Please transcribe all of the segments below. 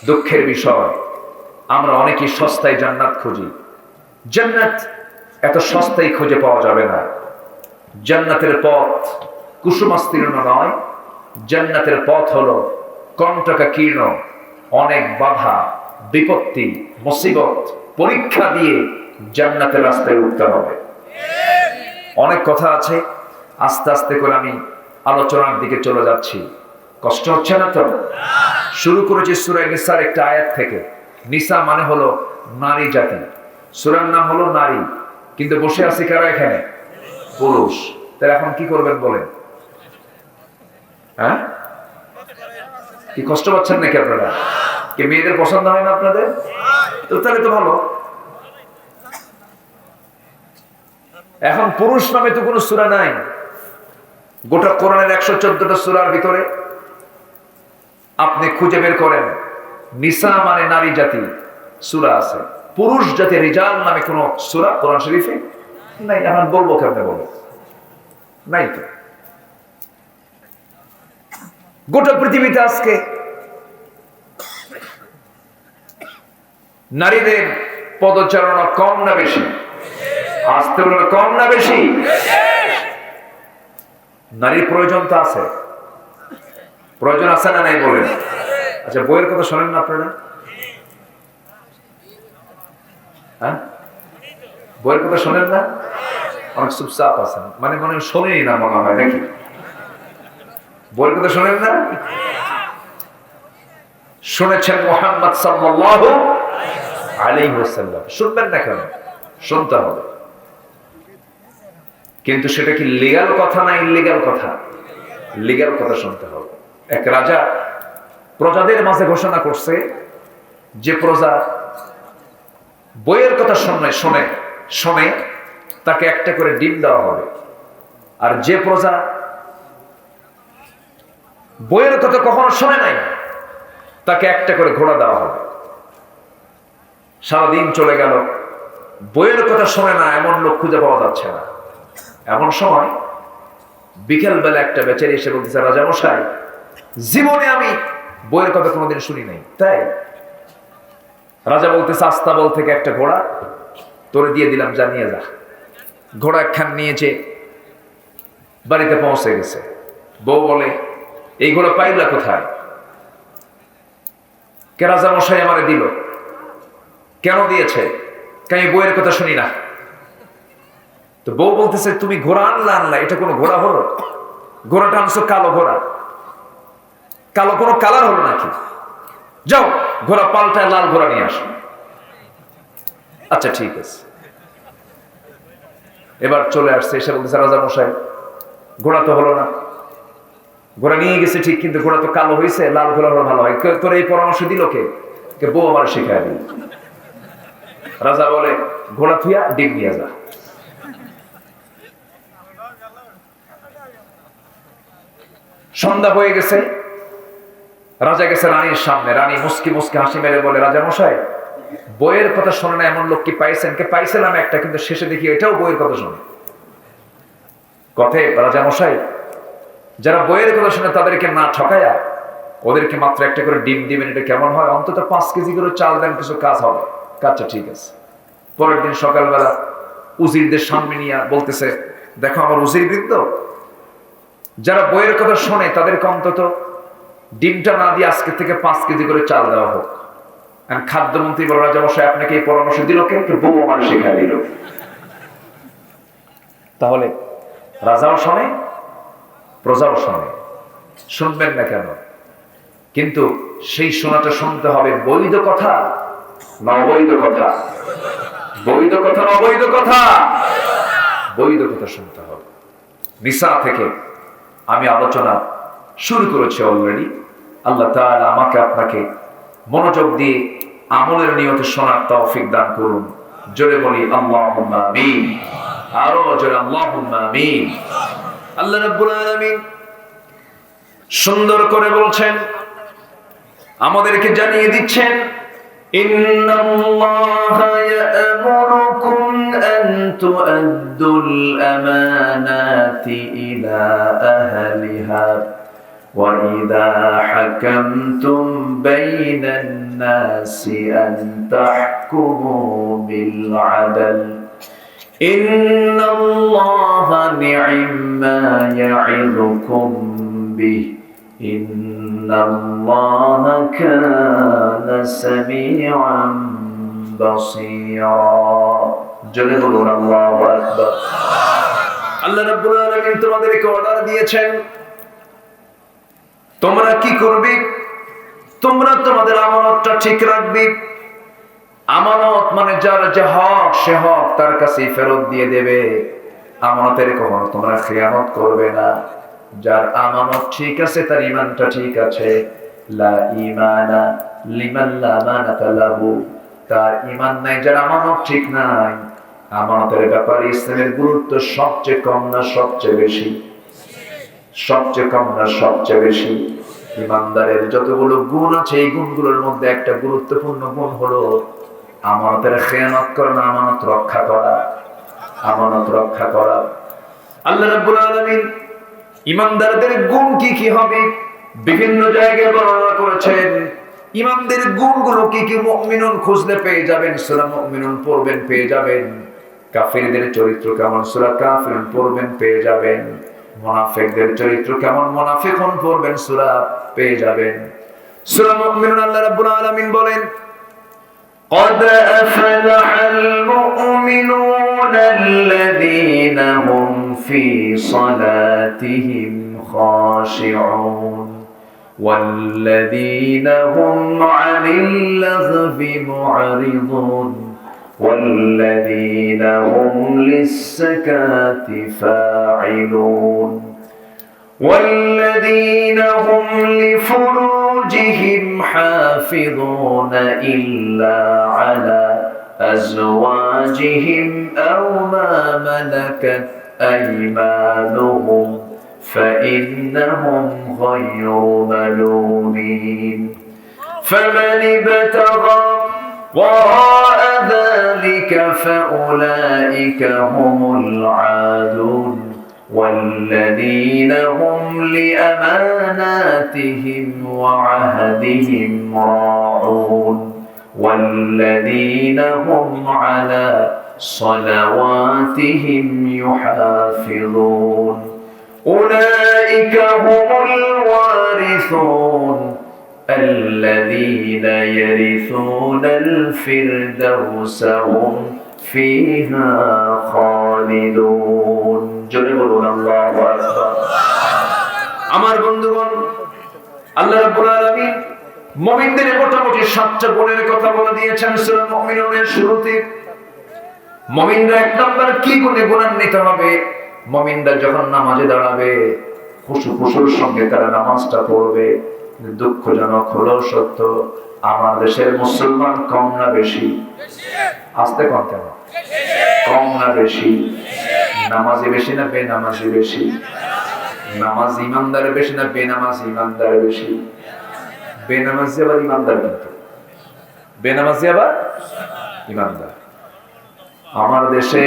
দুঃখের বিষয়, আমরা অনেকেই সস্তায় জান্নাত খুঁজি। জান্নাত এত সস্তায় খুঁজে পাওয়া যাবে না। জান্নাতের পথ কুসুমাস্তীর্ণ নয়, জান্নাতের পথ হলো কণ্টকাকীর্ণ, অনেক বাধা, বিপত্তি, মুসিবত, পরীক্ষা দিয়ে জান্নাতের রাস্তায় উঠতে হবে। অনেক কথা আছে, আস্তে আস্তে করে আমি আলোচনার দিকে চলে যাচ্ছি। কষ্ট হচ্ছে না তো? শুরু করেছি সূরা নিসার একটা আয়াত থেকে। নিসা মানে হলো নারী জাতি, সূরার নাম হলো নারী, কিন্তু বসে আছি কারা এখানে? পুরুষ। তাহলে এখন কি করবেন বলেন? হ্যাঁ, কি কষ্ট পাচ্ছেন নাকি আপনারা? কি মেয়েদের পছন্দ হয় না আপনাদের? তো তাহলে তো ভালো। এখন পুরুষ নামে তো কোনো সূরা নাই। গোটা কোরআনের 114টা সূরার ভিতরে আপনি খুঁজে বের করেন নিসা মানে নারী জাতি সূরা আছে, পুরুষ জাতি রিজাল নামে কোন সূরা কোরআন শরীফে নাই। এখন বলবো কেমনে বলে? নাই তো। গোটা পৃথিবীতে আজকে নারীদের পদচারণা কম না বেশি? আসতে হলো কম না বেশি? নারীর প্রয়োজন তো আছে, প্রয়োজন আছে না নাই বলেন? আচ্ছা, বইয়ের কথা শোনেন না আপনারা? হ্যাঁ, বইয়ের কথা শোনেন না? অনেক চুপচাপ আছেন, মানে মনে শোনেই না মনে হয় নাকি? বইয়ের কথা শোনেন না? শুনেছেন মুহাম্মদ সাল্লাল্লাহু আলাইহি ওয়াসাল্লাম, শুনবেন না কেন? শুনতে হবে, কিন্তু সেটা কি লিগ্যাল কথা না ইল্লিগ্যাল কথা? লিগ্যাল কথা শুনতে হবে। এক রাজা প্রজাদের মাঝে ঘোষণা করছে যে প্রজা বইয়ের কথা শোনে তাকে একটা করে ডিম দেওয়া হবে, আর যে প্রজা বইয়ের কথা কখনো শোনে নাই তাকে একটা করে ঘোড়া দেওয়া হবে। সারাদিন চলে গেল, বইয়ের কথা শোনে না এমন লোক খুঁজে পাওয়া যাচ্ছে না। এমন সময় বিকেল বেলা একটা বেচারি এসে বলতেছে, রাজা মশাই, জীবনে আমি বইয়ের কথা কোনোদিন শুনি নাই। তাই? রাজা বলতেছে, আস্তাবল থেকে একটা ঘোড়া তোরে দিয়ে দিলাম, যা নিয়ে যা। ঘোড়া একখান নিয়েছে, বাড়িতে পৌঁছে গেছে। বউ বলে, এই ঘোড়া পাইলা কোথায়? কে রাজা মশাই আমারে দিল। কেন দিয়েছে? আমি বইয়ের কথা শুনি না। তো বউ বলতেছে, তুমি ঘোড়া আনলা, এটা কোনো ঘোড়া হলো? ঘোড়াটা আনছো কালো ঘোড়া, কালো কোনো কালার হলো নাকি? যাও ঘোড়া পাল্টায় লাল ঘোড়া নিয়ে আসো। আচ্ছা ঠিক আছে। এবার চলে আসছে, এসে বলতেছে, রাজা মশাই ঘোড়া তো হলো না। ঘোড়া নিয়ে গেছে ঠিক, কিন্তু ঘোড়া তো কালো হয়েছে, লাল ঘোড়া হলো ভালো হয়। তোর এই পরামর্শ দিল কে? বউ আমার শেখায় দিল। রাজা বলে, ঘোড়া থুইয়া ডিম নিয়ে যা। সন্ধ্যা হয়ে গেছে, রাজা গেছে রানীর সামনে। রানী মুস্কি মুস্কি হাসি মেরে বলে, রাজা মশাই, বইয়ের কথা শোনে না এমন লোক কি পাইছেন? কে পাইছিলাম একটা, কিন্তু শেষে দেখি এটাও বইয়ের কথা শোনে। কথায় রাজা মশাই, যারা বইয়ের কথা শোনে তাদেরকে না ঠকায়া ওদেরকে মাত্র একটা করে ডিম দিবেন, এটা কেমন হয়? অন্তত 5 কেজি করে চাল দেন, কিছু কাজ হবে। আচ্ছা ঠিক আছে। পরের দিন সকালবেলা উজিরদের সামনে নিয়ে বলতেছে, দেখো আমার উজির বৃন্দ, যারা বইয়ের কথা শোনে তাদেরকে অন্তত ডিমটা না দিয়ে আজকে থেকে 5 কেজি করে চাল দেওয়া হোক। খাদ্যমন্ত্রী বলে, রাজা মশাই আপনাকে এই পরামর্শ দিল কে? বউ আমার শেখায় দিল। তাহলে রাজাও শোনে, প্রজাও শোনে, শুনবেন না কেন? কিন্তু সেই শোনাটা শুনতে হবে বৈধ কথা না অবৈধ কথা? বৈধ কথা না অবৈধ কথা? বৈধ কথা শুনতে হবে। নিসা থেকে আমি আলোচনা শুরু করেছি অলরেডি। আল্লাহ তাআলা আমাকে আপনাকে মনোযোগ দিয়ে আমলের নিয়তে শোনার তৌফিক দান করুন। জোরে বলি আল্লাহুম্মা আমিন। আরো জোরে আল্লাহুম্মা আমিন। আল্লাহ রাব্বুল আলামিন সুন্দর করে বলছেন, আমাদেরকে জানিয়ে দিচ্ছেন, ইন্নাল্লাহা ইয়া'মুরুকুম আন তু'আদ্দুল আমানাতি ইলা আহলিহা وَإِذَا حَكَمْتُمْ بَيْنَ النَّاسِ أَن تَحْكُمُوا بِالْعَدْلِ إِنَّ اللَّهَ نِعِمَّا يَعِظُكُمْ بِهِ إِنَّ اللَّهَ كَانَ سَمِيعًا بَصِيرًا জোরে বলুন আল্লাহু আকবার। আল্লাহ রাব্বুল আলামিন তোমাদেরকে অর্ডার দিয়েছেন, তোমরা কি করবে? তোমরা তোমাদের আমানতটা ঠিক রাখবে। আমানত মানে যার যে হক, সে হক তার কাছে ফেরত দিয়ে দেবে। আমানতের কখনো তোমরা খেয়ানত করবে না। যার আমানত ঠিক আছে, তার ঈমানটা ঠিক আছে। লা ঈমানা লিমান লা আমানাতা লাহু, তার ঈমান নাই যার আমানত ঠিক নাই। আমানতের ব্যাপারে ইসলামের গুরুত্ব সবচেয়ে কম না সবচেয়ে বেশি? সবচেয়ে কম না সবচেয়ে বেশি? ঈমানদারের যতগুলো গুণ আছে, এই গুণগুলোর মধ্যে একটা গুরুত্বপূর্ণ গুণ হলো আমানতের খেয়ানত করা না, আমানত রক্ষা করা। আমানত রক্ষা করা। আল্লাহ রাব্বুল আলামিন ঈমানদারদের গুণ কি কি হবে বিভিন্ন জায়গায় বর্ণনা করেছেন। ঈমানদের গুণগুলো কি কি মুমিনুন খুঁজলে পেয়ে যাবেন, সূরা মুমিনুন পড়বেন পেয়ে যাবেন। কাফিরদের চরিত্র কেমন, সূরা কাফিরুন পড়বেন পেয়ে যাবেন। মুনাফিকদের চরিত্র কেমন, মুনাফিকুন পড়বেন, সূরা পেয়ে যাবেন। সূরা মুমিনুন আল্লাহ রাব্বুল আলামিন বলেন, قد أفلح المؤمنون الذين هم في صلاتهم خاشعون والذين هم عن اللغو معرضون والذين هم للزكاة فاعلون والذين هم لفروجهم حافظون إلا على أزواجهم أو ما ملكت أيمانهم فإنهم غير ملومين فمن ابتغى وراء ذلك فأولئك هم العادون والذين هم لأماناتهم وعهدهم راعون والذين هم على صلواتهم يحافظون أولئك هم الوارثون الذين يرثون الفردوس هم فيها خالدون জোরে বলুন আল্লাহু আকবার। আমার বন্ধুগণ, আল্লাহ রাব্বুল আলামিন মুমিনদের মোটামুটি 7টা গুণের কথা বলে দিয়েছেন সূরা মুমিনুনের শুরুতে। মুমিনরা এক নম্বর কি গুণে গুণান্বিত হবে? মুমিনরা যখন নামাজে দাঁড়াবে খুশুর সঙ্গে তারা নামাজটা পড়বে। দুঃখজনক হলো সত্য, আমার দেশের মুসলমান কম না বেশি? আস্তে কম কেন? কম না বেশি? নামাজি বেশি না বেনামাজি বেশি? নামাজ ইমানদার বেশি না বেনামাজি ইমানদার বেশি? বেনামাজি আবার ইমানদার, কিন্তু বেনামাজি আবার ইমানদার। আমার দেশে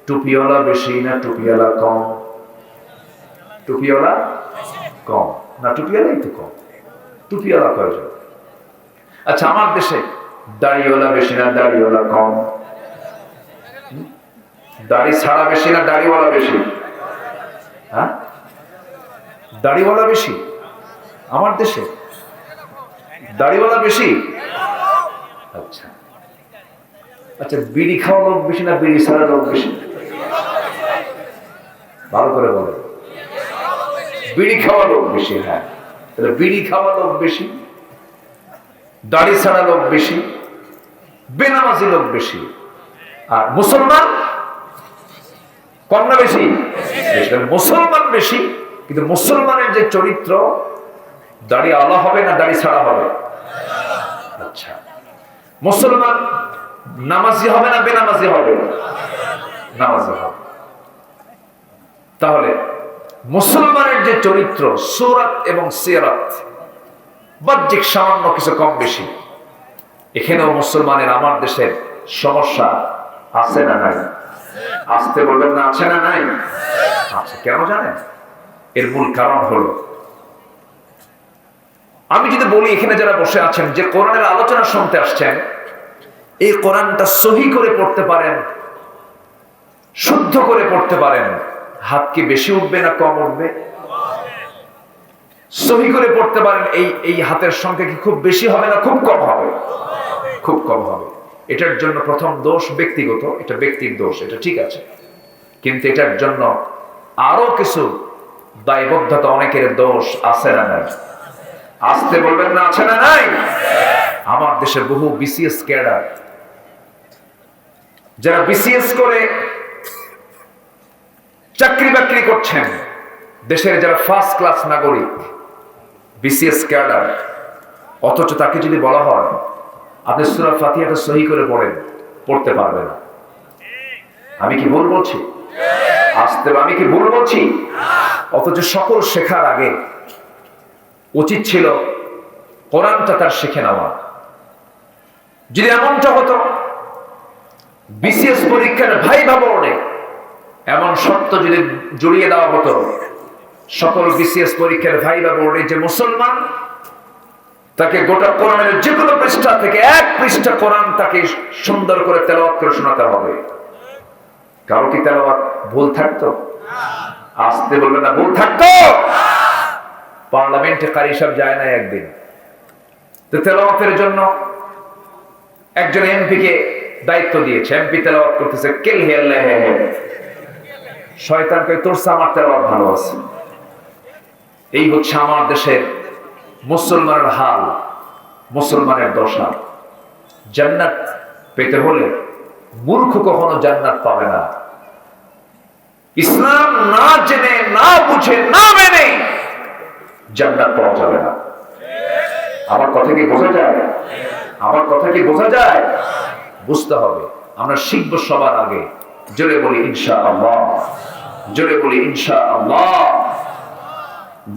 টুপিওয়ালা বেশি না টুপিওয়ালা কম? টুপিওয়ালা কম না টুপিওয়ালাই তো কম? টুপিওয়ালা কয়জন? আচ্ছা, আমার দেশে দাড়িওয়ালা বেশি না দাড়িওয়ালা কম? দাড়ি ছাড়া বেশি না দাড়িওয়ালা বেশি? হ্যাঁ, দাড়িওয়ালা বেশি আমার দেশে? দাড়িওয়ালা বেশি? আচ্ছা আচ্ছা, বিড়ি খাওয়া লোক বেশি না বিড়ি ছাড়া লোক বেশি? ভালো করে বলে। বিড়ি খাওয়া লোক বেশি। হ্যাঁ, তাহলে বিড়ি খাওয়া লোক বেশি, দাড়ি ছাড়া লোক বেশি, বেনামাজি লোক বেশি। আর মুসলমান কম না বেশি? মুসলমান বেশি, কিন্তু মুসলমানের যে চরিত্র, দাড়ি আলা হবে না দাড়ি ছাড়া হবে? আচ্ছা, মুসলমান নামাজি হবে না বেনামাজি হবে? নামাজি হবে। তাহলে মুসলমানের যে চরিত্র, সূরাত এবং সিরাত, বাহ্যিক সামান্য কিছু কম বেশি, এখানেও মুসলমানের আমার দেশের সমস্যা আছে না নাই? আসতে বলবেন না, আছে না নাই? আছে। কেন জানেন? এর মূল কারণ হলো আমি যদি বলি এখানে যারা বসে আছেন যে কোরআনের আলোচনা শুনতে আসছেন, এই কোরআনটা সহি করে পড়তে পারেন, শুদ্ধ করে পড়তে পারেন, হাত কি বেশি উঠবে না কম উঠবে? সহি করে পড়তে পারেন, এই হাতের সংখ্যা কি খুব বেশি হবে না খুব কম হবে? খুব কম হবে। এটার জন্য প্রথম দোষ ব্যক্তিগত, এটা ব্যক্তির দোষ, এটা ঠিক আছে, কিন্তু এটার জন্য আরো কিছু দায়বদ্ধতা, অনেকের দোষ আছে না নাই? আসতে বলবেন না, আছে না নাই? আমার দেশে বহু বিসিএস ক্যাডার, যারা বিসিএস করে চাকরি বাকরি করছেন, দেশের যারা ফার্স্ট ক্লাস নাগরিক, বিসিএস ক্যাডার, অথচ তাকে যদি বলা হয় আপনি সূরা ফাতিহাটা সহি করে পড়েন, পড়তে পারবে না। আমি কি ভুল বলছি? আসতে, আমি কি ভুল বলছি? অথচ সকল শেখার আগে উচিত ছিল কোরআনটা তার শিখে নেওয়া। যদি এমনটা হতো, বিসিএস পরীক্ষার ভাইভা বোর্ডে এমন শর্ত যদি জড়িয়ে দেওয়া হতো, সকল বিসিএস পরীক্ষার ভাইভা বোর্ডে যে মুসলমান, তাকে গোটা কোরআনের যে কোনো পৃষ্ঠা থেকে এক পৃষ্ঠা কোরআন তাকে সুন্দর করে তেলাওয়াত করে শোনাতে হবে। কারো কি তেলাওয়াত ভুল থাকতো? আসতে বলবে না, ভুল থাকতো? পার্লামেন্টে কারি সাহেব যায় না একদিন, তো তেলাওয়াতের জন্য একজন এমপি কে দায়িত্ব দিয়েছে, এমপি তেলাওয়াত করতেছে, কেল হেল্লে হে হে, শয়তান কই তোর আমার তেলাওয়াত ভালো আছে। এই হচ্ছে আমার দেশের মুসলমানের হাল, মুসলমানের দশা। জান্নাত পেতে হলে মূর্খ কখনো জান্নাত পাবে না। ইসলাম না জেনে, না বুঝে, না মেনে জান্নাত পাওয়া যাবে না। আমার কথা কি বোঝা যায়? আমার কথা কি বোঝা যায়? বুঝতে হবে। আমরা শিখব সবার আগে। জোরে বলি ইনশাআল্লাহ, জোরে বলি ইনশাআল্লাহ।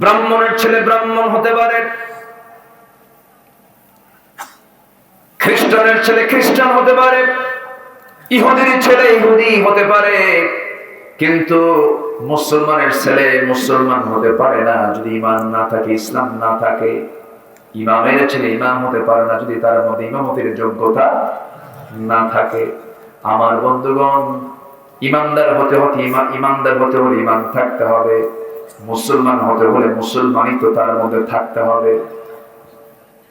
ব্রাহ্মণের ছেলে ব্রাহ্মণ হতে পারে, খ্রিস্টানের ছেলে খ্রিস্টান হতে পারে, ইহুদির ছেলে ইহুদি হতে পারে, কিন্তু মুসলমানের ছেলে মুসলমান হতে পারে না যদি ঈমান না থাকে, ইসলাম না থাকে। ইমামের ছেলে ইমাম হতে পারে না যদি তার মধ্যে ইমামতির যোগ্যতা না থাকে। আমার বন্ধুগণ, ইমানদার হতে হতে ইমানদার হতে হলে ইমান থাকতে হবে, মুসলমান হতে হলে মুসলমানই তো তার মধ্যে থাকতে হবে,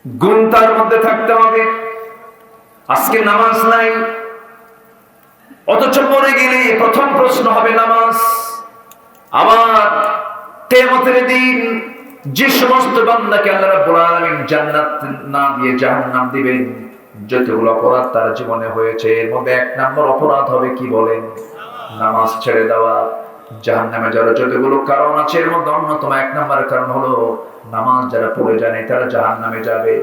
গুণ তার মধ্যে থাকতে হবে। আজকে নামাজ নাই, অথচ মরে গেলে প্রথম প্রশ্ন হবে নামাজ। আবার কিয়ামতের দিন যে সমস্ত বান্দাকে আল্লাহ রাব্বুল আলামিন জান্নাত না দিয়ে জাহান্নাম দিবেন, যতগুলো অপরাধ তার জীবনে হয়েছে, এর মধ্যে এক নম্বর অপরাধ হবে কি বলেন? নামাজ ছেড়ে দেওয়া। জাহান্নামে যারা যতগুলো কারণ আছে, এর মধ্যে অন্যতম এক নম্বরের কারণ হলো নামাজ যারা পড়ে যায় তারা জাহান্নামে যাবে।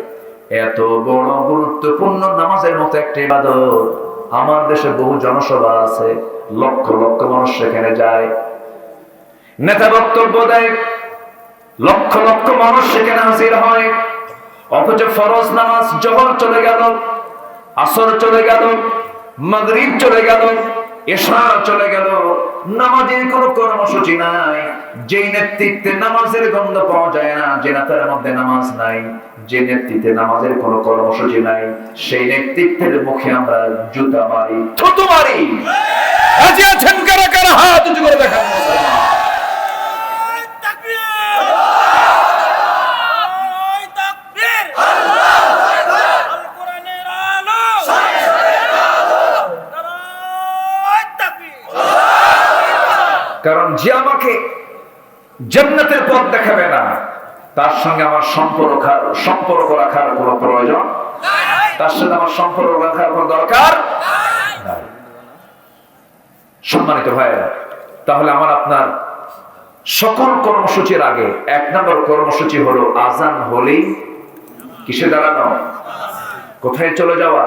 এত বড় গুরুত্বপূর্ণ নামাজের মতো একটা ইবাদত, আমার দেশে বহু জনসভা আছে, লক্ষ লক্ষ মানুষ সেখানে যায়, নেতা বক্তব্য দেয়, লক্ষ লক্ষ মানুষ সেখানে হাজির হয়, অথচ ফরজ নামাজ জোহর চলে গেল, আসর চলে গেল, মাগরিব চলে গেল, এশা চলে গেল, নামাজের কোনো কর্মসূচি নাই। যেই নেতৃত্বে নামাজের গন্ধ পাওয়া যায় না, যে নেতার মধ্যে নামাজ নাই, যে নেতৃত্বে নামাজের কোনো কর্মসূচি নাই, সেই নেতৃত্বের মুখে আমরা জুতা মারি, থুতু মারি। রাজি আছেন কারা কারা? হাত উঁচু করে দেখান। কারণ যে আমাকে জান্নাতের পথ দেখাবে না, তার সঙ্গে আমার সম্পর্ক রাখার কোনো প্রয়োজন নাই, তার সাথে আমার সম্পর্ক রাখার কোনো দরকার নাই। সম্মানিত ভাইয়েরা, তাহলে আমার আপনার সকল কর্মসূচির আগে এক নম্বর কর্মসূচি হলো আজান হলেই কিসে দাঁড়ানো? কোথায় চলে যাওয়া?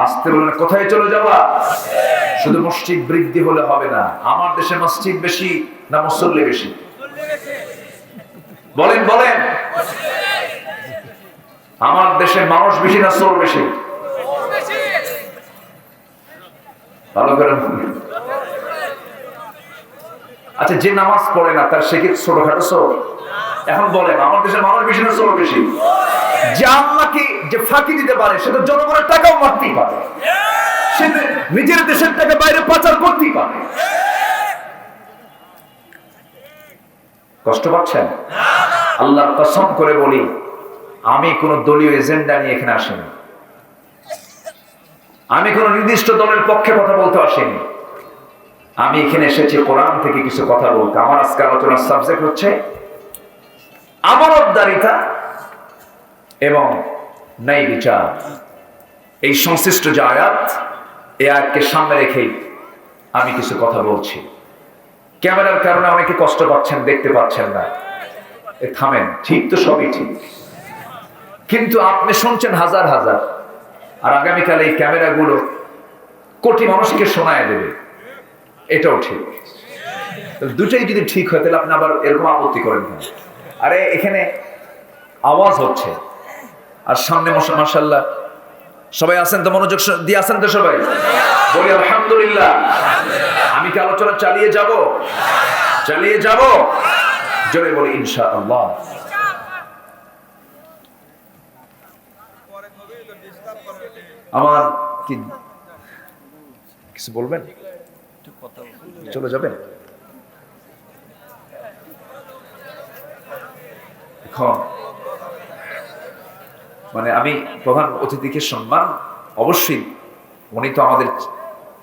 আসতে বলেন, কোথায় চলে যাওয়া? শুধু মসজিদ বৃদ্ধি হলে হবে না। আমার দেশে মসজিদ বেশি না মুসল্লি বেশি? বলেন বলেন। আমার দেশে মানুষ বেশি না চোর বেশি? ভালো করে। আচ্ছা, যে নামাজ পড়ে না তার সে কি ছোটখাটো চোর? এখন বলেন আমার দেশের মানুষ বেশি না চোর বেশি? যে আল্লাহকে যে ফাঁকি দিতে পারে সে তো জনগণের টাকাও মারতেই পারে, সে নিজের দেশের টাকা বাইরে পাচার করতেই পারে। কষ্ট পাচ্ছেন? আল্লাহর কসম করে বলি, আমি কোন দলীয় এজেন্ডা নিয়ে এখানে আসিনি, আমি কোন নির্দিষ্ট দলের পক্ষে কথা বলতে আসিনি। আমি এখানে এসেছি কোরআন থেকে কিছু কথা বলতে। আমার আজকে আলোচনার সাবজেক্ট হচ্ছে আমানতদারিতা এবং ন্যায় বিচার। এই সংশ্লিষ্ট যে আয়াত, এই আয়াতকে সামনে রেখেই আমি কিছু কথা বলছি। ক্যামেরার কারণে অনেকে কষ্ট পাচ্ছেন, দেখতে পাচ্ছেন না, থামেন। ঠিক তো, সবই ঠিক, কিন্তু আপনি শুনছেন হাজার হাজার, আর আগামীকাল এই ক্যামেরাগুলো কোটি মানুষকে শোনায় দেবে, এটাও ঠিক। দুটাই যদি ঠিক হয় তাহলে আপনি আবার এরকম আপত্তি করেন কেন? আরে এখানে আওয়াজ হচ্ছে আর সামনে মাশাআল্লাহ সবাই আছেন তো, মনোযোগ দিয়ে আছেন তো সবাই? বলি আলহামদুলিল্লাহ। আমি কি আলোচনা চালিয়ে যাব? চালিয়ে যাব? জোরে বলি ইনশাআল্লাহ। আমার কি কিছু বলবেন? চলে যাবেন? এখন মানে আমি প্রধান অতিথিকে সম্মান, অবশ্যই উনি তো আমাদের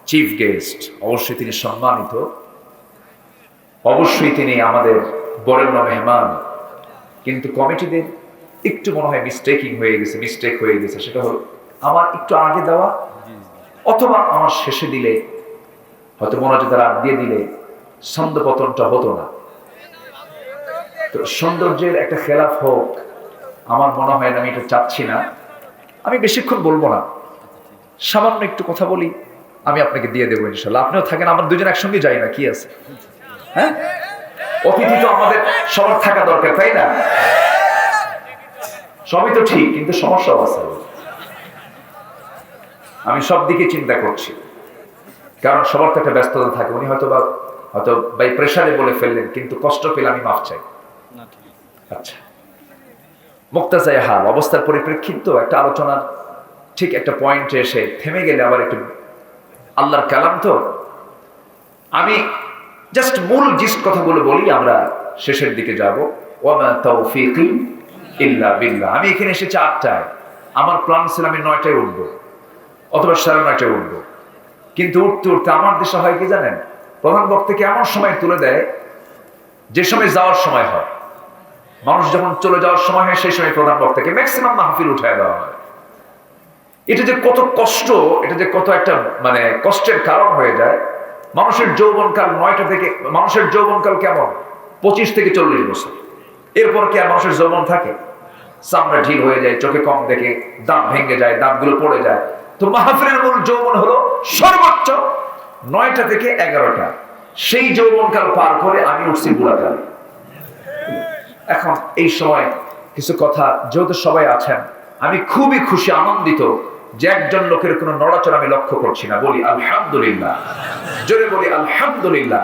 চিফ গেস্ট, অবশ্যই তিনি সম্মানিত, অবশ্যই তিনি আমাদের বরেণ্য মেহমান, কিন্তু কমিটিদের একটু মনে হয় মিস্টেক হয়ে গেছে। সেটা হলো আমার একটু আগে দেওয়া অথবা আমার শেষে দিলে, হয়তো মনোযোগ রাত দিয়ে দিলে ছন্দপতনটা হতো না। তো সৌন্দর্যের একটা খেলাফ হোক আমার মনে হয় না, আমি এটা চাচ্ছি না। আমি বেশিক্ষণ বলবো না, সামান্য একটু কথা বলি, আমি আপনাকে দিয়ে দেবো ইনশাল্লাহ। আপনিও থাকেন, আমার দুজন একসঙ্গে যাই না, কি আছে? হ্যাঁ, অতিথি তো আমাদের সবার থাকা দরকার, তাই না? সবই তো ঠিক, কিন্তু সমস্যাও আছে। আমি সব দিকে চিন্তা করছি, কারণ সবার তো একটা ব্যস্ততা থাকে। উনি হয়তো বাই প্রেসারে বলে ফেললেন, কিন্তু কষ্ট পেলে আমি মাফ চাই। আচ্ছা, মুক্তাজায় হাল অবস্থার পরিপ্রেক্ষিত তো একটা আলোচনার ঠিক একটা পয়েন্টে এসে থেমে গেলে আবার একটু আল্লাহর কালাম তো, আমি জাস্ট মূল জিস্ট কথাগুলো বলি, আমরা শেষের দিকে যাব। ওয়ামা তাওফীকি ইল্লা বিল্লাহ। আমি এখানে এসেছি 8টায়, আমার প্ল্যান ছিল আমি 9টায় উঠবো অথবা 9:30টায় উঠবো, কিন্তু উঠতে উঠতে আমার দেশে হয় কি জানেন, প্রধান বক্তাকে এমন সময় তুলে দেয় যে সময় যাওয়ার সময় হয়। মানুষ যখন চলে যাওয়ার সময় হয় সেই সময় প্রধান বক্তাকে ম্যাক্সিমাম মাহফিল উঠায় দেওয়া হয়। এটা যে কত কষ্ট, এটা যে কত একটা মানে কষ্টের কারণ হয়ে যায়। মানুষের যৌবনকাল 9টা থেকে, মানুষের যৌবনকাল কেমন 25 থেকে 40 বছর, এরপর কি আর মানুষের যৌবন থাকে? চামড়া ঢিল হয়ে যায়, চোখে কম দেখে, দাঁত ভেঙে যায়, দাঁতগুলো পড়ে যায়। তো মাহফিলের মূল যৌবন হলো সর্বোচ্চ 9টা থেকে 11টা। সেই যৌবনকাল পার করে আমি উঠছি বুড়াকাল। এখন এই সময় কিছু কথা, যেহেতু সবাই আছেন, আমি খুবই খুশি, আনন্দিত যে একজন লোকের কোনো নড়াচড়া আমি লক্ষ্য করছি না। বলি আলহামদুলিল্লাহ, জোরে বলি আলহামদুলিল্লাহ।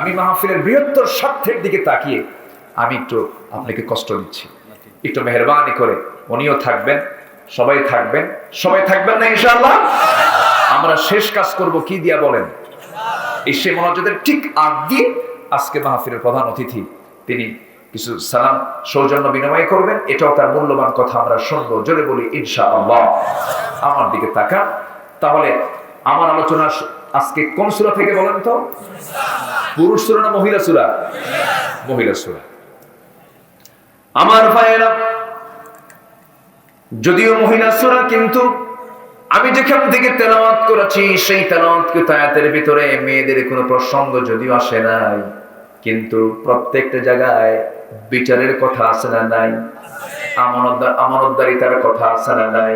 আমি মাহফিলের বৃহত্তর স্বার্থের দিকে তাকিয়ে আমি একটু আপনাকে কষ্ট দিচ্ছি, একটু মেহরবানি করে উনিও থাকবেন, সবাই থাকবেন না ইনশাআল্লাহ? আমরা শেষ কাজ করব কি দিয়া বলেন? এই সে মনোযোগের ঠিক আগ দিয়ে আজকে মাহফিলের প্রধান অতিথি তিনি কিছু সালাম সৌজন্য বিনিময় করবেন, এটাও তার মূল্যবান কথা আমরা শুনবো। জোরে বলি ইনশাআল্লাহ। আমার দিকে তাকান। তাহলে আমার আলোচনা আজকে কোন সূরা থেকে বলেন তো? পুরুষ সূরা না মহিলা সূরা? মহিলা সূরা। আমার ভাইয়েরা, যদিও মহিলা সূরা, কিন্তু আমি যেখান থেকে তেলাওয়াত করেছি সেই তেলাওয়াতকৃত আয়াতের ভিতরে মেয়েদের কোনো প্রসঙ্গ যদিও আসে নাই, কিন্তু প্রত্যেকটা জায়গায় বিচারের কথা আছে না নাই? আমানতদারিতার কথা আছে না নাই?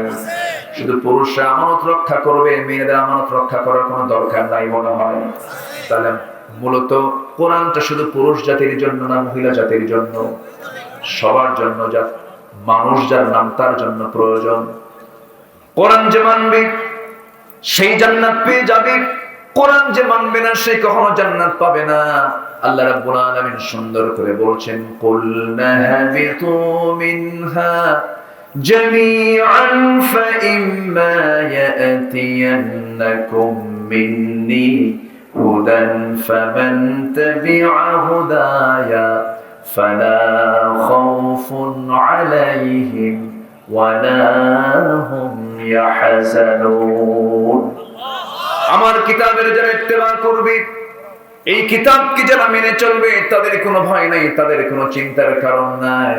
শুধু পুরুষরা আমানত রক্ষা করবে, মেয়েদের আমানত রক্ষা করার কোনো দরকার নাই মনে হয়। তাহলে মূলত কোরআনটা শুধু পুরুষ জাতির জন্য না, মহিলা জাতির জন্য, সবার জন্য, যা মানুষ যার নাম তার জন্য প্রয়োজন। কোরআন যে মানবে সেই জান্নাত পেয়ে যাবে, কোরআন যে মানবে না সে কখনো জান্নাত পাবে না। আল্লাহ রাব্বুল আলামিন সুন্দর করে বলছেন, কুলনা হাবিতু মিনহা জামিআন ফাইম্মা ইয়াতিয়ান্নাকুম মিন্নি হুদান ফামান তাবিআ হুদায়া ফালা খাউফুন আলাইহিম ওয়ালা হুম ইয়াহজানুন। আমার কিতাবের যারা ইত্তেবা করবে, এই কিতাবকে যারা মেনে চলবে, তাদের কোনো ভয় নাই, তাদের কোনো চিন্তার কারণ নাই।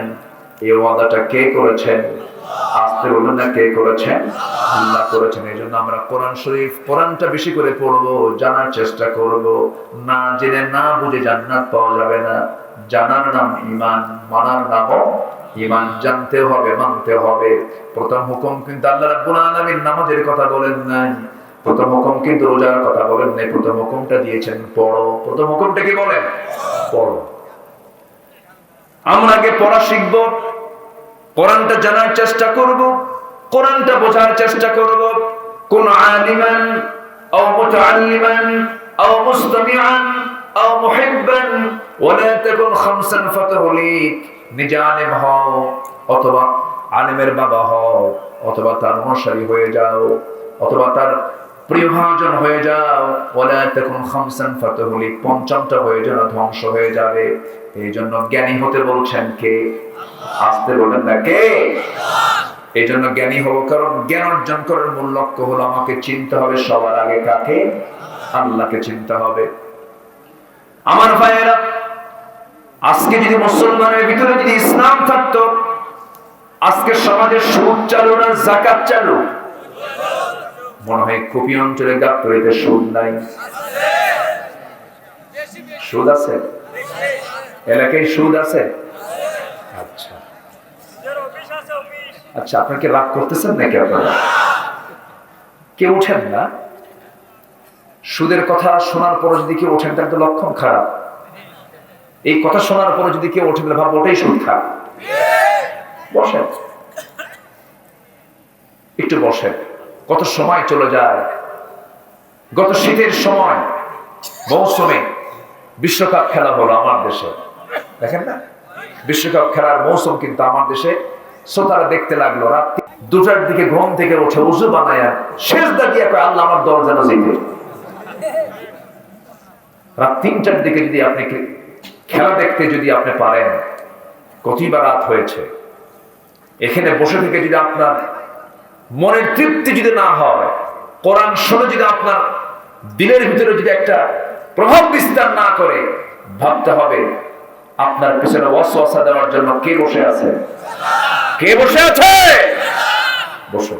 এই ওয়াদাটা কে করেছেন? আস্তে বলুন না, কে করেছেন? আল্লাহ করেছেন। এই জন্য আমরা কোরআন শরীফ, কোরআনটা বেশি করে পড়বো, জানার চেষ্টা করব। না জেনে না বুঝে জান্নাত পাওয়া যাবে না। জানার নাম ঈমান, মানার নামও ঈমান। জানতে হবে, মানতে হবে। প্রথম হুকুম কিন্তু আল্লাহ রাব্বুল আলামিন নামাজের কথা বলেন নাই, প্রথম হুকুম কিন্তু রোজার কথা বলেন নাই। প্রথম হুকুমটা দিয়েছেন পড়ো। প্রথম হুকুমটা কি বলেন? পড়ো। আমরা আগে পড়া শিখব, কোরআনটা জানার চেষ্টা করব, কোরআনটা বোঝার চেষ্টা করব। কোন আলিমান আও মুতাআল্লিমান আও মুস্তামিআন আও মুহিব্বান ওয়ালা তাকুন খামসান ফাতাহলিক। নিজে আলেম হও অথবা আলেমের বাবা হও, অথবা তার অনুসারী হয়ে যাও, অথবা তার প্রিয়ভাজন হয়ে যাও। ওয়ালা তাকুন খামসান ফাতাহলিক, পঞ্চমটা হয়ে যেন ধ্বংস হয়ে যাবে। এই জন্য জ্ঞানী হতে বলছেন কে? আসতে বলেন না, কে? এই জন্য জ্ঞানী হব, কারণ জ্ঞান অর্জন করার মূল লক্ষ্য হলো আমাকে চিনতে হবে সবার আগে কাকে? আল্লাহকে চিনতে হবে। আমার ভাইয়েরা, আজকে যদি মুসলমানের ভিতরে যদি ইসলাম থাকতো, আজকে সমাজে সুদ চালু না যাকাত চালু? মনে হয় কুপি অঞ্চলে গাবতলীতে সুদ নাই। সুদ আছে? এলাকায় সুদ আছে? আচ্ছা আচ্ছা, আপনাকে রাগ করতেছেন নাকি? আপনারা কেউ উঠেন না? সুদের কথা শোনার পরে যদি কেউ ওঠেন তাহলে তো লক্ষণ খারাপ। এই কথা শোনার পরে যদি কেউ ওঠেন তাহলে ভাববো ওটাই সুদ খারাপ। বসেন, একটু বসেন। কত সময় চলে যায়। গত শীতের সময় মৌসুমে বিশ্বকাপ খেলা হলো আমার দেশে, দেখেন না? বিশ্বকাপ খেলার মৌসুম কিন্তু আমার দেশে। শ্রোতারা দেখতে লাগলো। রাত 2টার দিকে ঘুম থেকে উঠে উযু বানায়া সিজদা দিয়ে কয়, আল্লাহ আমার দল যেন জিতে। রাত 3টার দিকে যদি আপনি খেলা দেখতে যদি আপনি পারেন, কতবার রাত হয়েছে। এখানে বসে থেকে যদি আপনার মনের তৃপ্তি যদি না হয়, কোরআন শুনে যদি আপনার দিলের ভিতরে যদি একটা প্রভাব বিস্তার না করে, ভাবতে হবে আপনার পিছনে ওয়াসওয়াসা দেওয়ার জন্য কে বসে আছে? কে বসে আছে? বসো,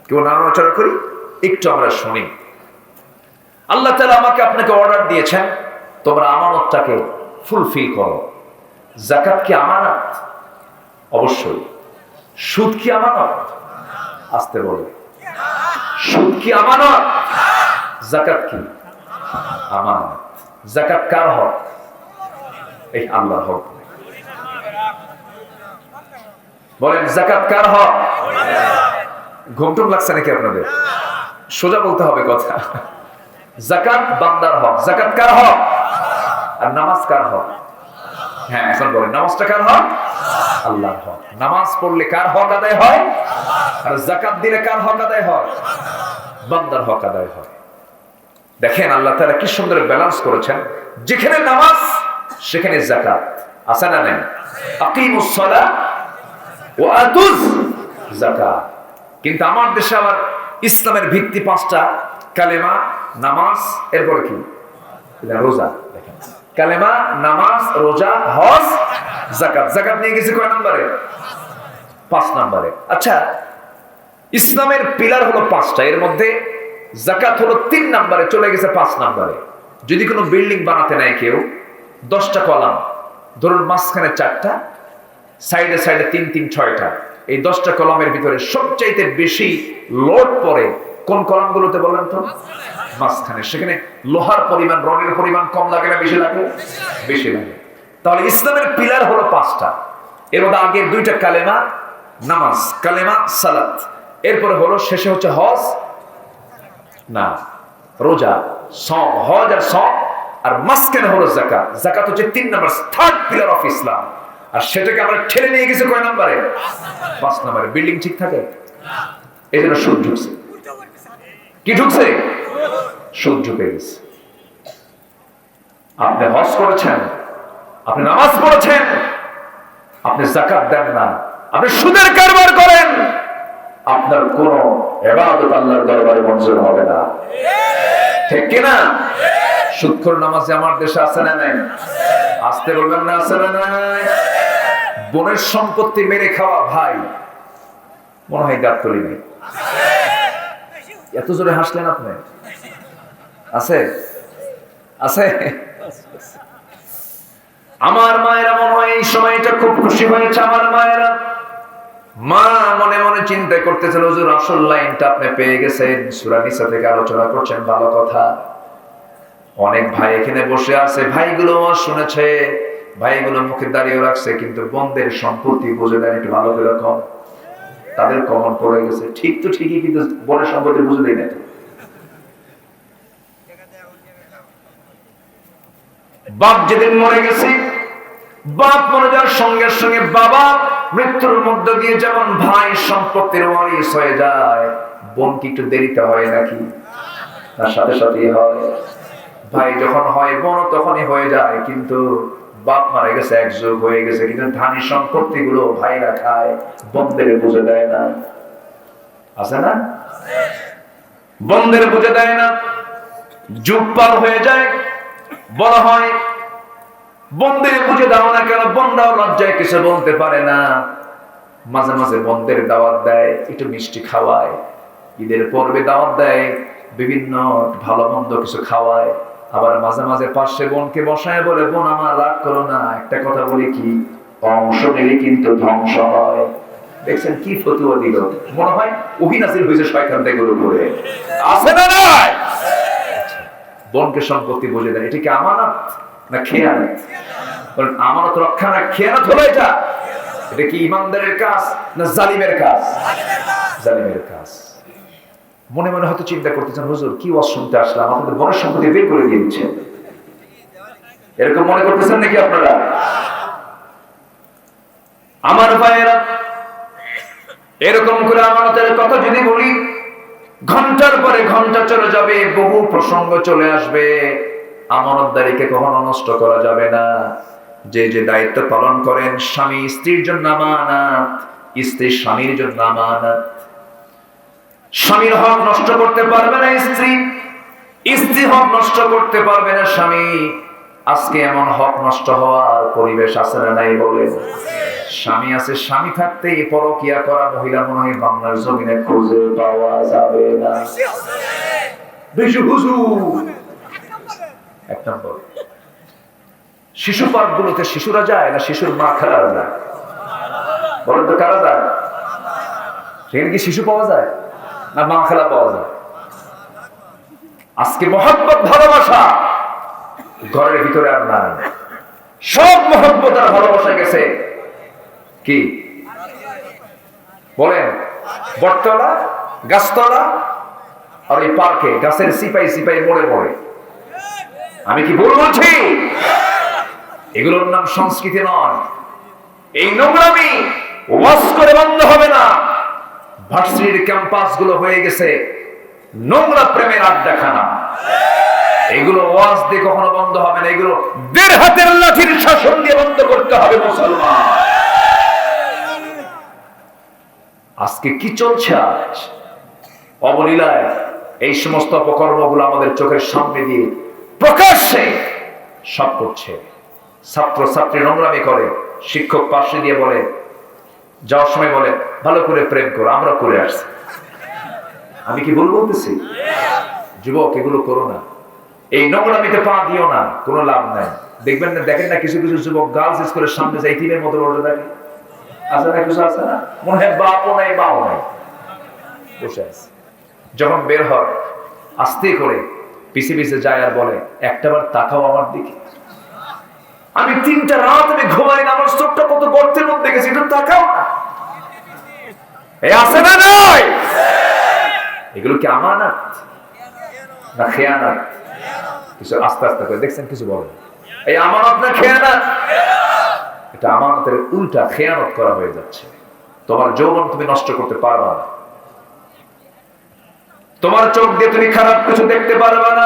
কেউ নাড়াচাড়া করি, একটু আমরা শুনি। আল্লাহ তাআলা আমাকে আপনাকে অর্ডার দিয়েছেন, তোমরা আমানতটাকে ফুলফিল করো। যাকাত কি আমানত? অবশ্যই। সুদ কি আমানত? আসতে বলো। সুদ কি আমানত? যাকাত কি আমানত? যাকাত কার হক? এই আল্লাহর হক। বলেন, যাকাত কার হক? ঘুমটুম লাগছে নাকি আপনাদের? সোজা বলতে হবে কথা। যাকাত বান্দার হক। যাকাত কার হক? আর নামাজ কার হক? হ্যাঁ, এখন বলেন, নামাজটা কার হক? আল্লাহর হক। নামাজ পড়লে কার হক আদায় হয়? আর যাকাত দিলে কার হক আদায় হয়? বান্দার হক আদায় হয়। দেখেন আল্লাহ তাআলা কি সুন্দর ব্যালেন্স করেছেন। যেখানে নামাজ সেখানে যাকাত আছে না নেই? আকিমুস সালাহ ওয়া আতুজ যাকাত। কিন্তু আমার দেশে আবার ইসলামের ভিত্তি 5টা: কালেমা, নামাজ, এরপরে কি? রোজা। দেখেন, কালেমা, নামাজ, রোজা, হজ, যাকাত। যাকাত নিয়ে গেছে কয় নম্বরে? 5 নম্বরে। আচ্ছা, ইসলামের পিলার হলো 5টা, এর মধ্যে যাকাত হলো 3 নম্বরে, চলে গেছে 5 নম্বরে। যদি কোনো বিল্ডিং বানাতে নেয় কেউ, 10টা কলাম, ধরুন মাঝখানে 4টা, সাইডে সাইডে 3 6টা, এই 10টা কলামের ভিতরে সবচাইতে বেশি লোড পড়ে কোন কলামগুলোতে বলেন তো? মাঝখানে। সেখানে লোহার পরিমাণ, রডের পরিমাণ কম লাগে না বেশি লাগে? বেশি লাগে। তাহলে ইসলামের পিলার হলো 5টা। এর মধ্যে আগের 2টা কালেমা, নামাজ, কালেমা, সালাত। এরপরে হলো শেষে হচ্ছে হজ না রোজা, সম। হজ আর সম আর মাঝখানে হলো যাকাত। যাকাত হচ্ছে 3 number, third pillar of Islam. আর সেটাকে আমরা ঠেলে নিয়ে গেছি কয় নম্বরে? 5 নম্বরে। বিল্ডিং ঠিক থাকে? এই জন্য সুদ ঢুকছে। কি ঢুকছে? সুদ ঢুকে গেছে। আপনি হজ করেছেন, আপনি নামাজ পড়েছেন, আপনি যাকাত দেন না, আপনি সুদের কারবার করেন, আপনার কোন ইবাদত আল্লাহর দরবারে মঞ্জুর হবে না। ঠিক কি না? সুদখোর নামাজি আমার দেশে আছে না নাই? আসতে বলবেন না, আছে না নাই? বোনের সম্পত্তি মেরে খাওয়া ভাই, মনে হয় গাবতলি নেই। এত জোরে হাসলেন আপনি? আছে? আছে? আমার মায়েরা মনে হয় এই সময়টা খুব খুশি হয়েছে। আমার মায়েরা, মা মনে মনে চিন্তা করতেছিল, হুজুর আসল লাইনটা আপনি পেয়ে গেছেন, সূরা নিসা থেকে আলোচনা করছেন, ভালো কথা। অনেক ভাই এখানে বসে আছে, ভাইগুলো শুনেছে, ভাইগুলো মুখে দাঁড়িয়ে রাখছে, কিন্তু বোনদের সম্পত্তি বুঝে দেন একটু ভালো করে কম। তাদের কমন পড়ে গেছে, ঠিক তো ঠিকই, কিন্তু বোনের সম্পত্তি বুঝে দেয় না। বাপ যেদিন মরে গেছে, বাপ মরে যাওয়ার সঙ্গে সঙ্গে বাবা মৃত্যুর মধ্য দিয়ে যেমন ভাই সম্পত্তির ওয়ারিশ হয়ে যায়, বোন কি একটু দেরিতে হয় নাকি? তার সাথে সাথেই হয়। ভাই যখন হয়, বোন তখনই হয়ে যায়। কিন্তু বাপ মারা গেছে, এক যুগ হয়ে গেছে, কিন্তু ধানী সম্পত্তি গুলো ভাইরা খায়, বোনদের বুঝে দেয় না। আছে না? বোনদের বুঝে দেয় না। যুগ পার হয়ে যায়, বলা হয় বোনদের বুঝে দাও না কেন? বোনরাও লজ্জায় কিছু বলতে পারে না। মাঝে মাঝে বোনদের দাওয়াত দেয়, একটু মিষ্টি খাওয়ায়, ঈদের পর্বে দাওয়াত দেয়, বিভিন্ন ভালো মন্দ কিছু খাওয়ায়। আবার মাঝে মাঝে পাশে বোনকে বসায় বলে, বোন আমার রাগ করো না, একটা কথা বলি কি, অংশ নিলে কিন্তু ধ্বংস হয়। দেখছেন কি ফতুয়া দিল? মনে হয় ওহী নাযিল হয়েছে শয়তান থেকে উপরে। আছে না নাই? বোনকে সম্পত্তি বুঝে দেন, এটা কি আমানত না খেয়ানত? কারণ আমানত রক্ষা না খেয়ানত হলো এটা? এটা কি ইমানদারের কাজ না জালিমের কাজ? জালিমের কাজ। মনে মনে হয়তো চিন্তা করতেছেন, হুজুর কি ওয়াজ শুনতে আসলাম, আপনাদের বোনের সম্পত্তি বের করে দিয়ে দিচ্ছেন, এরকম মনে করতেছেন নাকি আপনারা? আমার ভাইয়েরা, এরকম করে আমানতের কথা যদি বলি, ঘন্টার পরে ঘন্টা চলে যাবে, বহু প্রসঙ্গ চলে আসবে। আমানতদারিকে কখনো নষ্ট করা যাবে না। যে যে দায়িত্ব পালন করেন, স্বামী স্ত্রীর জন্য আমানত, স্ত্রী স্বামীর জন্য আমানত। স্বামীর হক নষ্ট করতে পারবে না স্ত্রী, স্ত্রী হক নষ্ট করতে পারবে না স্বামী। আজকে এমন হক নষ্ট হওয়ার পরিবেশ আছে না নাই বলেন? স্বামী আছে, স্বামী থাকতে পরকিয়া করা মহিলা মনে হয় বাংলার জমিনে খুঁজে পাওয়া যাবে না। বেশি হুজুর। এক নম্বর, শিশু পার্ক গুলোতে শিশুরা যায় না শিশুর মা খেলার যায়? বলেন তো কারা যায়? সেখানে কি শিশু পাওয়া যায় না মা খেলা পাওয়া যায়? আজকে মহব্বত ভালোবাসা ঘরের ভিতরে আর নাই। সব মহব্বত আর ভালোবাসা গেছে কি বলেন? বটতলা, গাছতলা, আর এই পার্কে গাছের সিপাই সিপাই মোড়ে মোড়ে। আমি কি ভুল বলছি? এগুলোর নাম সংস্কৃতি নয়। এই নোংরামি ওয়াজ করে বন্ধ হবে না। ভার্সিটির ক্যাম্পাস গুলো হয়ে গেছে নোংরা প্রেমের আড্ডাখানা। এগুলো ওয়াজ দিয়ে কখনো বন্ধ হবে না। এগুলো দেড় হাতের লাঠির শাসন দিয়ে বন্ধ করতে হবে মুসলমান। আজকে কি চলছে? আজ অবলীলায় এই সমস্ত অপকর্মগুলো আমাদের চোখের সামনে দিয়ে প্রকাশ্যে সব করছে। ছাত্র ছাত্রী নোংরামি করে, শিক্ষক পাশে দিয়ে বলে, যাওয়ার সময় বলে ভালো করে প্রেম করো, আমরা করে আসছি। আমি কি ভুল বলতেছি? যুবক, এগুলো করো না। এই নোংরামিতে পা দিও না, কোনো লাভ নাই। দেখবেন না, দেখেন না কিছু কিছু যুবক গার্লস স্কুলের সামনে যাই টিমের মতো বসে থাকে। আছে না কিছু? আছে না? মনে হয় বাপও নাই মাও নাই, বসে আছে। যখন বের হয় আস্তে করে পিছে পিছে যায় আর বলে, একটাবার তাকাও আমার দিকে। আমি 3টা রাত আমি ঘুমাই না, আমার চোখটা কত গর্তের মধ্যে গেছে, একটু তাকাও না। এই আছে না নয়? এগুলো কি আমানত না খেয়ানত? কিছু আস্তে আস্তে করে দেখছেন কিছু বলেন। এই আমানত না খেয়ানত, এটা আমানতের উল্টা খেয়ানত করা হয়ে যাচ্ছে। তোমার যৌবন তুমি নষ্ট করতে পারবা না, তোমার চোখ দিয়ে তুমি খারাপ কিছু দেখতে পারবা না,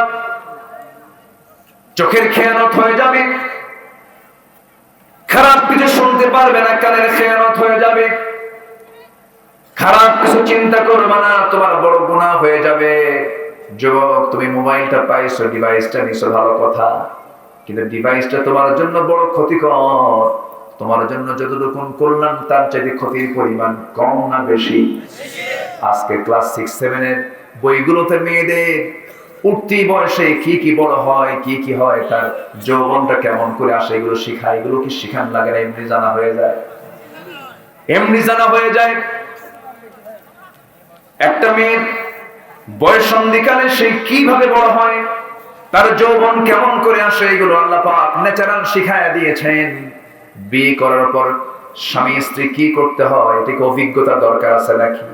চোখের খেয়ানত হয়ে যাবে। খারাপ কিছু শুনতে পারবে না, কানের খেয়ানত হয়ে যাবে। খারাপ কিছু চিন্তা করবে না, তোমার বড় গুনাহ হয়ে যাবে। যুবক, তুমি মোবাইলটা পাইছো, ডিভাইসটা নিছো, ভালো কথা, কিন্তু ডিভাইসটা তোমার জন্য বড় ক্ষতিকর। তোমার জন্য যতটুকু কল্যাণ তার চাইতে ক্ষতির পরিমাণ কম না বেশি? আজকে ক্লাস 6-7 এর বইগুলোতে মেয়েদের উঠতি বয়সে কি কি বড় হয়, কি কি হয়, তার যৌবনটা কেমন করে আসে, এগুলো শিখায়। এগুলো কি শিখান লাগে না? এমনি জানা হয়ে যায়, এমনি জানা হয়ে যায়। একটা মেয়ের বয়স সন্ধিকালে সে কিভাবে বড় হয়, তার যৌবন কেমন করে আসে, এগুলো আল্লাহ পাক ন্যাচারাল শিখায়া দিয়েছেন। বিয়ে করার পর স্বামী স্ত্রী কি করতে হয়, এটাকে অভিজ্ঞতা দরকার আছে নাকি?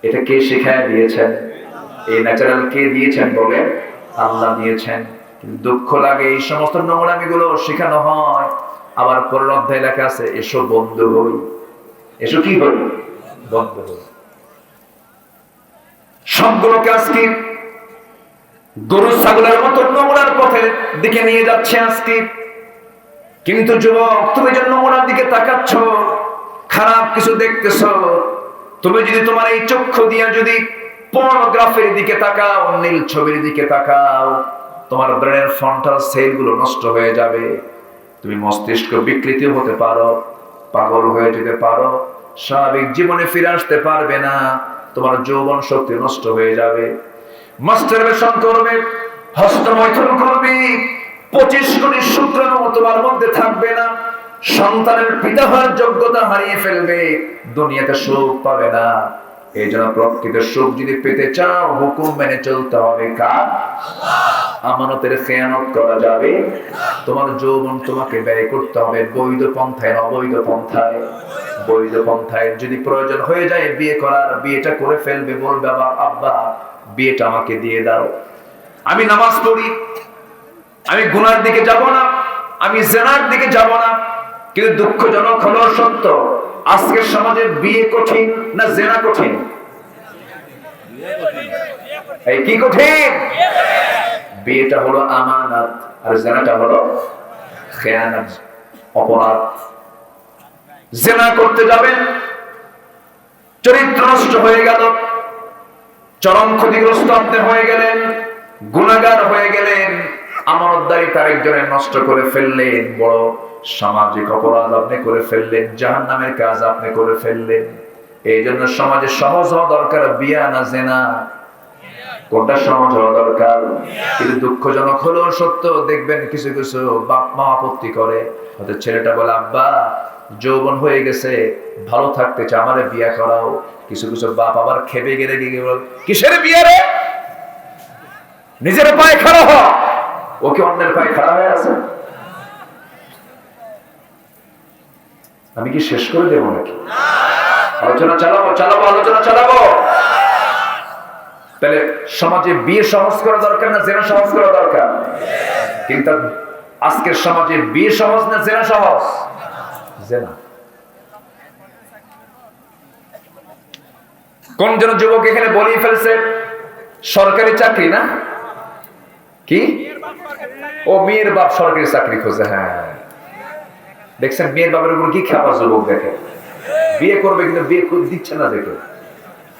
এটা কে শিখায়া দিয়েছেন? এই ন্যাচারাল কে দিয়েছেন বলে? আল্লাহ দিয়েছেন। কিন্তু দুঃখ লাগে এই সমস্ত নোংরামি গুলো শেখানো হয়। আবার পরের অধ্যায় লেখা আছে, এসো বন্ধু হই। এসো কি হই? বন্ধু হই। সবগুলোকে আজকে গরু ছাগলের মতো নোংরার পথের দিকে নিয়ে যাচ্ছে আজকে। কিন্তু যুবক, তুমি যে নোংরার দিকে তাকাচ্ছ, খারাপ কিছু দেখতেছ, তুমি যদি তোমার এই চক্ষু দিয়ে যদি পর্নোগ্রাফির দিকে তাকাও, নীল ছবির দিকে তাকাও, তোমার ব্রেনের ফ্রন্টাল সেলগুলো নষ্ট হয়ে যাবে। তুমি মস্তিষ্ক বিকৃতি হতে পারো, পাগল হয়ে যেতে পারো, স্বাভাবিক জীবনে ফিরে আসতে পারবে না, তোমার যৌবন শক্তি নষ্ট হয়ে যাবে। মাস্টারবেশন করবে, হস্তমৈথুন করবে, 25 কোটি শুক্রাণু তোমার মধ্যে থাকবে না, সন্তানের পিতা হওয়ার যোগ্যতা হারিয়ে ফেলবে, দুনিয়াতে সুখ পাবে না। এই জন্য প্রকৃত সুখ যদি পেতে চাও, হুকুম মেনে চলতে হবে কার? আমানতের খেয়ানত করা যাবে। তোমার যৌবন তোমাকে ব্যয় করতে হবে বৈধ পন্থায়, অবৈধ পন্থায়। বৈধ পন্থায় যদি প্রয়োজন হয়ে যায় বিয়ে করার, বিয়েটা করে ফেলবে। বলবে, বাবা আব্বা বিয়েটা আমাকে দিয়ে দাও, আমি নামাজ পড়ি, আমি গুনার দিকে যাব না, আমি জেনার দিকে যাব না। কিন্তু দুঃখজনক হলো সত্য, আজকের সমাজে বিয়ে কঠিন না জেনা কঠিন? এই কি কঠিন? বিয়েটা হলো আমানত, আর জেনাটা হলো খেয়ানত, অপরাধ। জেনা করতে যাবেন, চরিত্র নষ্ট হয়ে গেল, চরম ক্ষতিগ্রস্ত আপনি হয়ে গেলেন, গুনাহগার হয়ে গেলেন, আমানতদারি তার একজনের নষ্ট করে ফেললেন, বড় সামাজিক অপরাধ আপনি করে ফেললেন, জাহান্নামের কাজ আপনি করে ফেললেন। এই জন্য সমাজে সহজ হওয়া দরকার বিয়া না জেনা? কোনটা সহজ হওয়া দরকার? কিন্তু দুঃখজনক হলো সত্য, দেখবেন কিছু কিছু বাপ মা আপত্তি করে, হয়তো ছেলেটা বলে, আব্বা যৌবন হয়ে গেছে, ভালো থাকতে চাই, আমারে বিয়া করাও। কিছু কিছু বাপ আবার খেপে গেলে গিয়ে বল, কিসের বিয়া রে? নিজের পায়ে খাড়া হ। ওকে অন্যের পায়ে খাড়া হয়ে আছে? আমি কি শেষ করে দেবো নাকি? আলোচনা চালাবো, আলোচনা চালাবো। তাহলে সমাজে বিয়ে সহজ করা দরকার না জেনা সহজ করা দরকার? কিন্তু আজকের সমাজে বিয়ে সহজ না জেনা সহজ? জেনা। কোন জন যুবক এখানে বলেই ফেলছে সরকারি চাকরি না কি? ও মেয়ের বাপ সরকারি চাকরি খোঁজে। হ্যাঁ, দেখছেন মেয়ের বাপের উপর কি খেপা যুবক দেখে, বিয়ে করবে কিন্তু বিয়ে দিচ্ছে না দেখে।